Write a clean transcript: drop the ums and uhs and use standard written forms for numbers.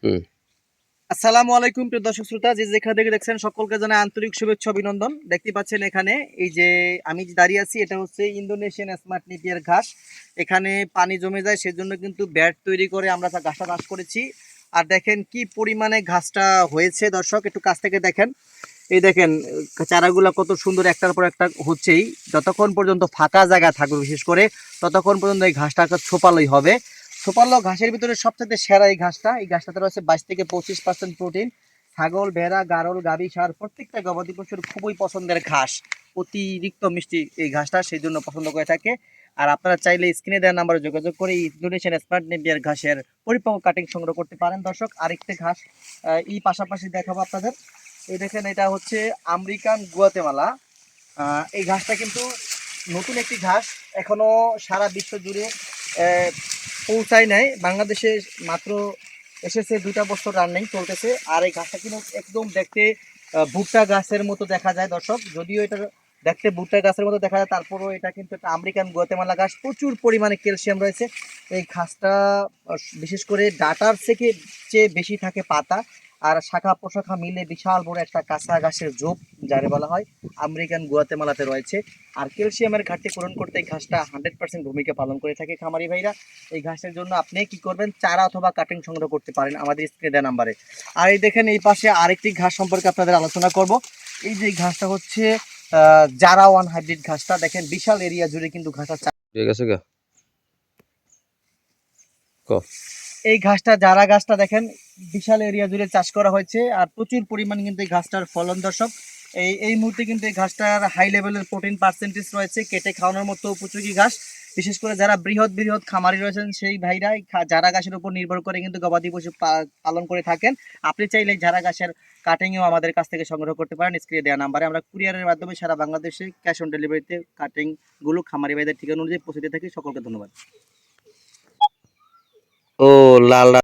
হুম। আসসালামু আলাইকুম প্রিয় দর্শক শ্রোতা, যে যেখান থেকে দেখছেন সকলকে জানাই আন্তরিক শুভেচ্ছা অভিনন্দন। দেখতে পাচ্ছেন এখানে এই যে আমি যে দাঁড়িয়ে আছি, এটা হচ্ছে ইন্দোনেশিয়ান স্মার্ট নেপিয়ার ঘাস। এখানে পানি জমে যায়, সেজন্য কিন্তু ব্যাট তৈরি করে আমরা তা ঘাসটা চাষ করেছি। আর দেখেন কি পরিমাণে ঘাসটা হয়েছে দর্শক, একটু কাছ থেকে দেখেন। এই দেখেন চারাগুলো কত সুন্দর, একটার পর একটা হচ্ছেই। যতক্ষণ পর্যন্ত ফাঁকা জায়গা থাকবে বিশেষ করে, ততক্ষণ পর্যন্ত এই ঘাসটা ছোপালোই হবে। ছোপালো ঘাসের ভিতরে সবচেয়ে সেরা এই ঘাসটা। এই ঘাসটাতে রয়েছে 22 থেকে 25% প্রোটিন। ছাগল, ভেড়া, গারল, গাভী, ষাঁড় প্রত্যেকটা গবাদি পশুর খুবই পছন্দের ঘাস। অতিরিক্ত মিষ্টি এই ঘাসটা, সেই জন্য পছন্দ করে থাকে। আর আপনারা চাইলে স্ক্রিনে দেওয়া নাম্বারে যোগাযোগ করে ইন্দোনেশিয়ান স্মার্ট নেপিয়ার ঘাসের পরিপক্ক কাটিং সংগ্রহ করতে পারেন দর্শক। আরেকটা ঘাস এই পাশাপাশি দেখাবো আপনাদের। এই দেখেন, এটা হচ্ছে আমেরিকান গুয়াতেমালা। এই ঘাসটা কিন্তু নতুন একটি ঘাস, এখনো সারা বিশ্ব জুড়ে পৌঁছায় নাই। বাংলাদেশে মাত্র এসেছে 2টা বছর রানিং চলতেছে। আর এই ঘাসটা কিন্তু একদম দেখতে ভুট্টা গাছের মতো দেখা যায় দর্শক। যদিও এটা দেখতে ভুট্টা গাছের মতো দেখা যায়, তারপরেও এটা কিন্তু একটা আমেরিকান গুয়াতেমালা ঘাস। প্রচুর পরিমাণে ক্যালসিয়াম রয়েছে এই ঘাসটা। বিশেষ করে ডাটার থেকে চেয়ে বেশি থাকে পাতা, আর শাখা প্রশাখা মিলে বিশাল বড় একটা কাঁচা ঘাসের ঝোপ, যারে বলা হয় আমেরিকান গুয়াতেমালাতে রয়েছে। আর ক্যালসিয়ামের ঘাটতি পূরণ করতে এই ঘাসটা 100% ভূমিকা পালন করে থাকে খামারি ভাইরা। এই ঘাসের জন্য আপনি কি করবেন, চারা অথবা কাটিং সংগ্রহ করতে পারেন আমাদের স্ক্রিনে দেওয়া নাম্বারে। আর এই দেখেন, এই পাশে আরেকটি ঘাস সম্পর্কে আপনাদের আলোচনা করব। এই যে ঘাসটা হচ্ছে জারা ওয়ান হাইব্রিড ঘাসটা। দেখেন বিশাল এরিয়া জুড়ে কিন্তু ঘাসটা। ঠিক আছে গা। ক। এই ঘাসটা, জারা গাছটা দেখেন বিশাল এরিয়া জুড়ে চাষ করা হয়েছে। আর প্রচুর পরিমাণ কিন্তু এই ঘাসটার ফলন দর্শক। এই মুহূর্তে কিন্তু এই ঘাসটার হাই লেভেলের প্রোটিন পার্সেন্টেজ রয়েছে, কেটে খাওয়ানোর মতো উপযোগী ঘাস। বিশেষ করে যারা বৃহৎ বৃহৎ খামারি রয়েছেন, সেই ভাইরা জারা ঘাসের উপর নির্ভর করে কিন্তু গবাদি পশু পালন করে থাকেন। আপনি চাইলে জারা ঘাসের কাটিংও আমাদের কাছ থেকে সংগ্রহ করতে পারেন স্ক্রিনে দেওয়া নাম্বারে। আমরা কুরিয়ারের মাধ্যমে সারা বাংলাদেশে ক্যাশ অন ডেলিভারিতে কাটিংগুলো খামারি ভাইদের ঠিকানা অনুযায়ী পৌঁছে দিয়ে থাকি। সকলকে ধন্যবাদ। ও লাল